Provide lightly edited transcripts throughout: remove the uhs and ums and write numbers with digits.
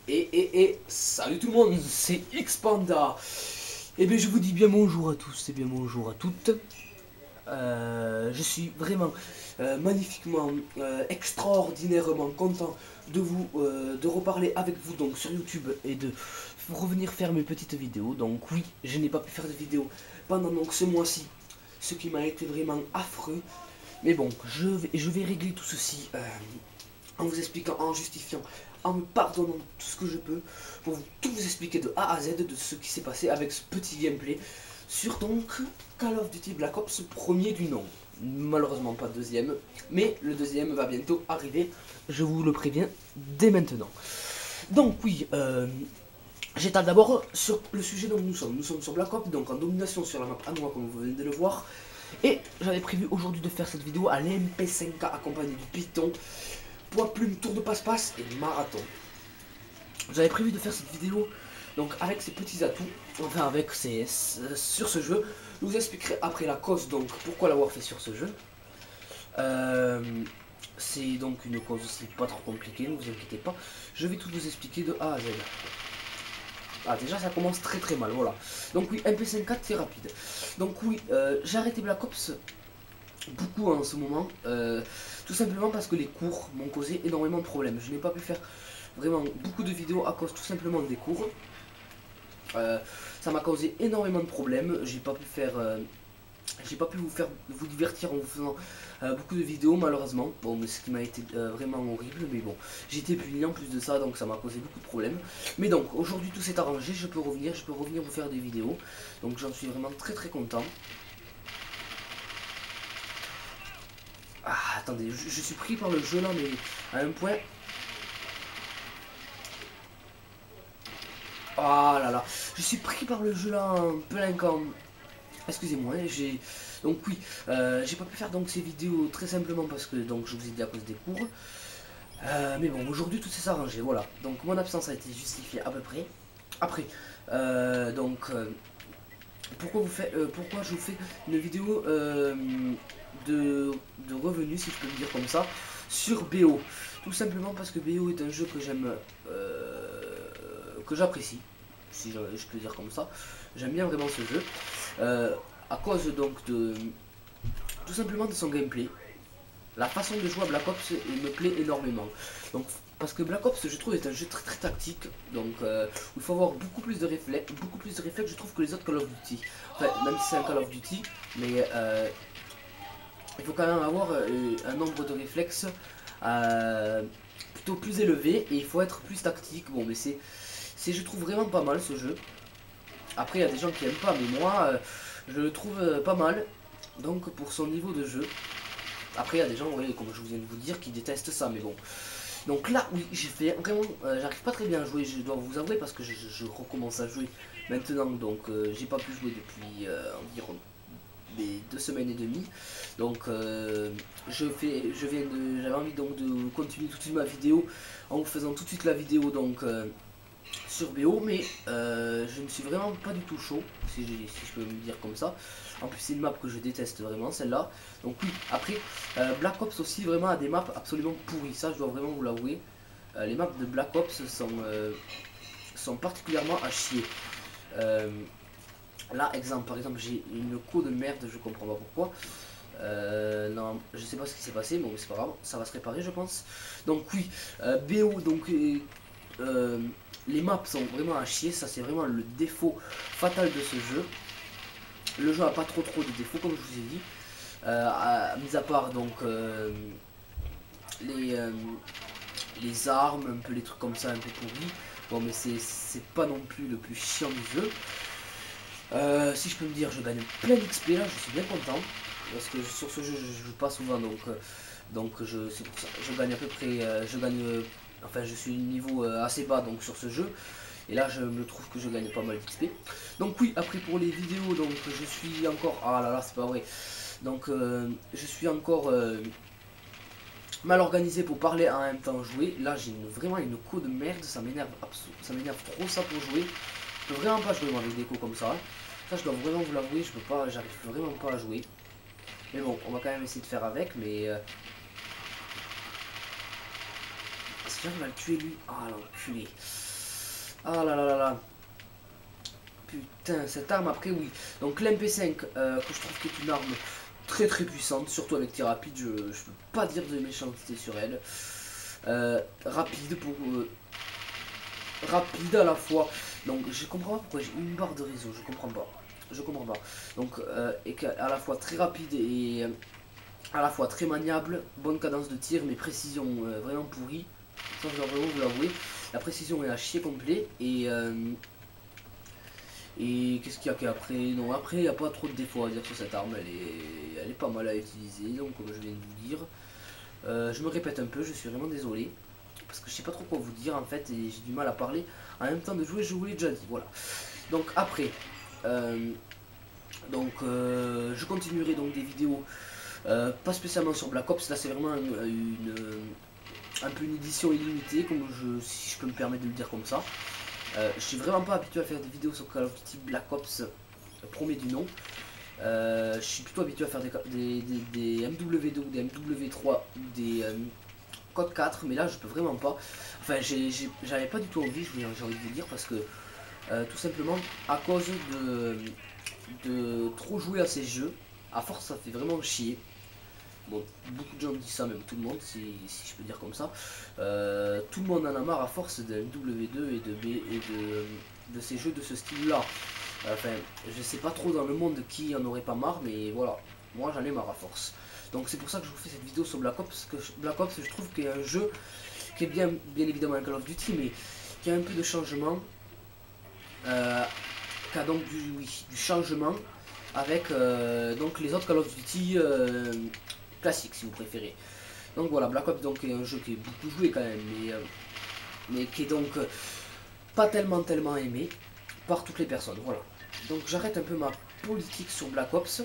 Et salut tout le monde, c'est Xpanda. Et bien je vous dis bien bonjour à tous et bien bonjour à toutes. Je suis vraiment magnifiquement, extraordinairement content de de reparler avec vous donc sur YouTube et de revenir faire mes petites vidéos. Donc oui, je n'ai pas pu faire de vidéo pendant donc ce mois-ci, ce qui m'a été vraiment affreux. Mais bon, je vais régler tout ceci en vous expliquant, en justifiant, en me pardonnant tout ce que je peux, pour tout vous expliquer de A à Z de ce qui s'est passé avec ce petit gameplay sur donc Call of Duty Black Ops premier du nom. Malheureusement pas deuxième, mais le deuxième va bientôt arriver, je vous le préviens dès maintenant. Donc oui, j'étale d'abord sur le sujet dont nous sommes. Nous sommes sur Black Ops, donc en domination sur la map Anoa comme vous venez de le voir. Et j'avais prévu aujourd'hui de faire cette vidéo à l'MP5K accompagné du Python, poids plume, tour de passe-passe et marathon. J'avais prévu de faire cette vidéo donc avec ces petits atouts, enfin avec sur ce jeu. Je vous expliquerai après la cause, donc pourquoi l'avoir fait sur ce jeu. C'est donc une cause aussi pas trop compliquée, ne vous inquiétez pas. Je vais tout vous expliquer de A à Z. Ah déjà ça commence très très mal, voilà. Donc oui, MP54 c'est rapide. Donc oui, j'ai arrêté Black Ops beaucoup en ce moment, tout simplement parce que les cours m'ont causé énormément de problèmes. Je n'ai pas pu faire vraiment beaucoup de vidéos à cause tout simplement des cours. Ça m'a causé énormément de problèmes. J'ai pas pu vous divertir en vous faisant beaucoup de vidéos malheureusement. Bon, mais ce qui m'a été vraiment horrible, mais bon, j'ai été puni en plus de ça, donc ça m'a causé beaucoup de problèmes. Mais donc aujourd'hui tout s'est arrangé, je peux revenir vous faire des vidéos. Donc j'en suis vraiment très très content. Ah, attendez, je suis pris par le jeu là, mais à un point. Oh là là, je suis pris par le jeu là, un plein camp. Excusez-moi, j'ai. Donc oui, j'ai pas pu faire donc ces vidéos très simplement parce que donc je vous ai dit à cause des cours. Mais bon, aujourd'hui tout s'est arrangé, voilà. Donc mon absence a été justifiée à peu près. Après, pourquoi je vous fais une vidéo de revenus, si je peux le dire comme ça, sur BO. Tout simplement parce que BO est un jeu que j'aime, que j'apprécie, si je peux dire comme ça. J'aime bien vraiment ce jeu, à cause donc de tout simplement de son gameplay. La façon de jouer à Black Ops me plaît énormément. Donc parce que Black Ops je trouve est un jeu très très tactique, donc il faut avoir beaucoup plus de réflexes, je trouve que les autres Call of Duty. Enfin, même si c'est un Call of Duty, mais il faut quand même avoir un nombre de réflexes plutôt plus élevé et il faut être plus tactique. Bon, mais je trouve vraiment pas mal ce jeu. Après, il y a des gens qui aiment pas, mais moi, je le trouve pas mal. Donc, pour son niveau de jeu. Après, il y a des gens, ouais, comme je viens de vous dire, qui détestent ça, mais bon. Donc là, oui, j'ai fait vraiment. J'arrive pas très bien à jouer, je dois vous avouer, parce que je recommence à jouer maintenant. Donc, j'ai pas pu jouer depuis environ des 2 semaines et demie. Donc j'avais envie donc de continuer tout de suite ma vidéo en vous faisant tout de suite la vidéo donc sur BO, mais je ne suis vraiment pas du tout chaud, si je peux me dire comme ça. En plus c'est une map que je déteste vraiment, celle-là. Donc oui, après Black Ops aussi vraiment a des maps absolument pourries, ça je dois vraiment vous l'avouer. Les maps de Black Ops sont particulièrement à chier. Là, exemple, par exemple, j'ai une co de merde, je comprends pas pourquoi. Non, je sais pas ce qui s'est passé, bon, c'est pas grave, ça va se réparer, je pense. Donc, oui, BO, donc, les maps sont vraiment à chier, ça c'est vraiment le défaut fatal de ce jeu. Le jeu a pas trop de défauts, comme je vous ai dit. Mis à part, donc, les armes, un peu les trucs comme ça, un peu pourris. Bon, mais c'est pas non plus le plus chiant du jeu. Si je peux me dire, je gagne plein d'XP là, je suis bien content. Parce que sur ce jeu, je joue pas souvent, donc c'est pour ça. Je gagne à peu près, enfin, je suis niveau assez bas donc sur ce jeu. Et là, je me trouve que je gagne pas mal d'XP. Donc oui, après pour les vidéos, donc je suis encore, ah là là, c'est pas vrai. Donc je suis encore mal organisé pour parler en même temps jouer. Là, j'ai vraiment une co de merde, ça m'énerve trop ça pour jouer. Je peux vraiment pas jouer moi avec des coups comme ça. Ça je dois vraiment vous l'avouer, je peux pas, j'arrive vraiment pas à jouer. Mais bon, on va quand même essayer de faire avec, mais si j'arrive à le tuer lui. Ah l'enculé. Ah là là là là. Putain, cette arme après, oui. Donc l'MP5, que je trouve que est une arme très très puissante, surtout avec tir rapide, je peux pas dire de méchanceté sur elle. Rapide pour rapide à la fois. Donc je comprends pas pourquoi j'ai une barre de réseau, je comprends pas. Je comprends pas. Donc et à la fois très rapide et à la fois très maniable, bonne cadence de tir, mais précision vraiment pourrie. Ça je dois vraiment vous l'avouer. La précision est à chier complet et qu'est-ce qu'il y a qu'après? Non, après, il n'y a pas trop de défauts à dire sur cette arme. Elle est pas mal à utiliser, donc comme je viens de vous dire. Je me répète un peu, je suis vraiment désolé. Parce que je sais pas trop quoi vous dire en fait, et j'ai du mal à parler. En même temps de jouer, je vous l'ai déjà dit, voilà. Donc après, je continuerai donc des vidéos, pas spécialement sur Black Ops. Là, c'est vraiment un peu une édition illimitée, si je peux me permettre de le dire comme ça. Je suis vraiment pas habitué à faire des vidéos sur Call of Duty Black Ops premier du nom. Je suis plutôt habitué à faire des MW2 ou des MW3 ou des Code 4, mais là je peux vraiment pas. Enfin, j'avais pas du tout envie, j'ai envie de vous dire, parce que tout simplement à cause de trop jouer à ces jeux, à force ça fait vraiment chier. Bon, beaucoup de gens disent ça, même tout le monde, si je peux dire comme ça. Tout le monde en a marre à force de MW2 et de ces jeux de ce style-là. Enfin, je sais pas trop dans le monde qui en aurait pas marre, mais voilà, moi j'en ai marre à force. Donc c'est pour ça que je vous fais cette vidéo sur Black Ops, parce que Black Ops, je trouve qu'il y a un jeu qui est bien évidemment un Call of Duty, mais qui a un peu de changement, qui a donc du changement avec donc les autres Call of Duty classique si vous préférez. Donc voilà, Black Ops donc est un jeu qui est beaucoup joué quand même, mais qui est donc pas tellement aimé par toutes les personnes. Voilà. Donc j'arrête un peu ma politique sur Black Ops.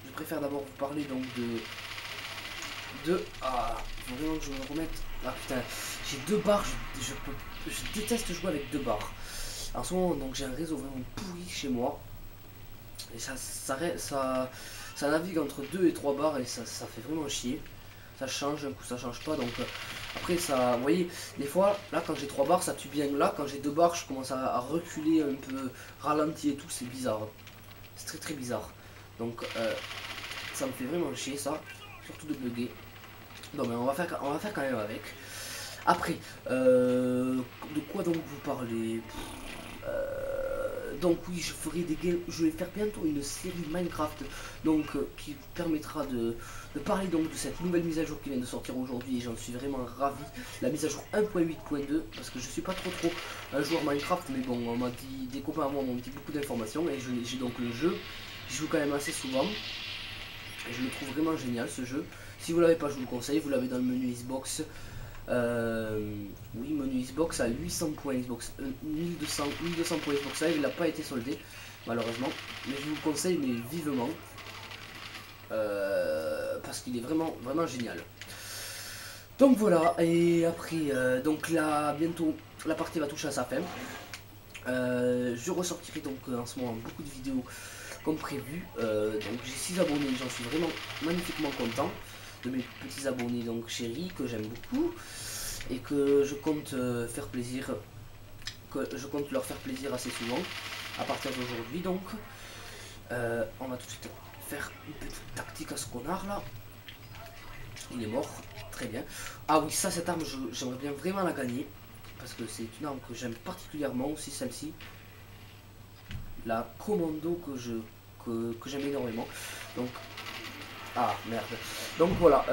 Je préfère d'abord vous parler donc ah, faut vraiment que je me remette. Ah putain, j'ai deux barres, je déteste jouer avec deux barres. En ce moment donc j'ai un réseau vraiment pourri chez moi. Et ça navigue entre 2 et 3 barres et ça fait vraiment chier. Ça change, un coup ça change pas, donc après ça, vous voyez, des fois, là quand j'ai 3 barres ça tue bien, là quand j'ai 2 barres je commence à reculer un peu, ralenti et tout, c'est bizarre. C'est très très bizarre. Donc ça me fait vraiment chier ça, surtout de bugger. Non mais on va faire quand même avec. Après, de quoi donc vous parlez? Donc oui, je vais faire bientôt une série Minecraft donc qui permettra de parler donc de cette nouvelle mise à jour qui vient de sortir aujourd'hui et j'en suis vraiment ravi. La mise à jour 1.8.2 parce que je suis pas trop un joueur Minecraft, mais bon, on m'a dit, des copains à moi m'ont dit beaucoup d'informations et j'ai donc le jeu. J'y joue quand même assez souvent et je le trouve vraiment génial ce jeu. Si vous l'avez pas, je vous le conseille, vous l'avez dans le menu Xbox. Oui, menu Xbox à 800 points Xbox, 1200 points Xbox Live, il n'a pas été soldé malheureusement, mais je vous le conseille mais vivement parce qu'il est vraiment génial. Donc voilà, et après donc là bientôt la partie va toucher à sa fin. Je ressortirai donc en ce moment beaucoup de vidéos comme prévu. Donc j'ai 6 abonnés, j'en suis vraiment magnifiquement content de mes petits abonnés donc chéris que j'aime beaucoup et que je compte faire plaisir, leur faire plaisir assez souvent à partir d'aujourd'hui. Donc on va tout de suite faire une petite tactique à ce connard là. Il est mort, très bien. Ah oui, ça, cette arme j'aimerais bien vraiment la gagner parce que c'est une arme que j'aime particulièrement aussi, celle-ci, la commando que j'aime énormément. Donc ah merde, donc voilà,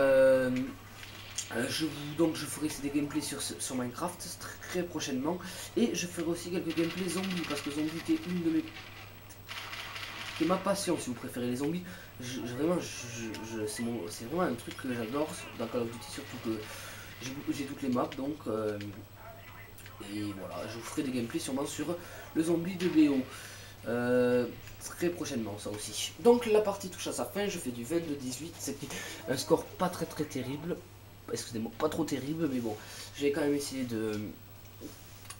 je ferai des gameplays sur Minecraft très prochainement et je ferai aussi quelques gameplays zombies parce que zombie qui est une de mes ma passion si vous préférez les zombies. C'est vraiment un truc que j'adore dans Call of Duty, surtout que j'ai toutes les maps donc et voilà, je vous ferai des gameplays sûrement sur le zombie de BO. Très prochainement ça aussi. Donc la partie touche à sa fin, je fais du 22-18, c'est un score pas très terrible, excusez-moi, pas trop terrible, mais bon, j'ai quand même essayé de...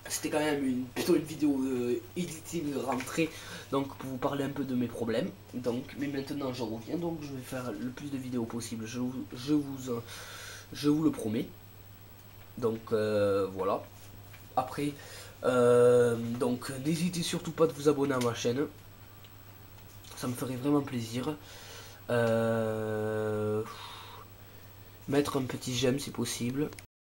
C'était quand même plutôt une vidéo editing rentrée, donc pour vous parler un peu de mes problèmes. Donc, mais maintenant j'en reviens, donc je vais faire le plus de vidéos possible, je vous le promets. Donc voilà. après. Donc n'hésitez surtout pas de vous abonner à ma chaîne. Ça me ferait vraiment plaisir. Mettre un petit j'aime si possible.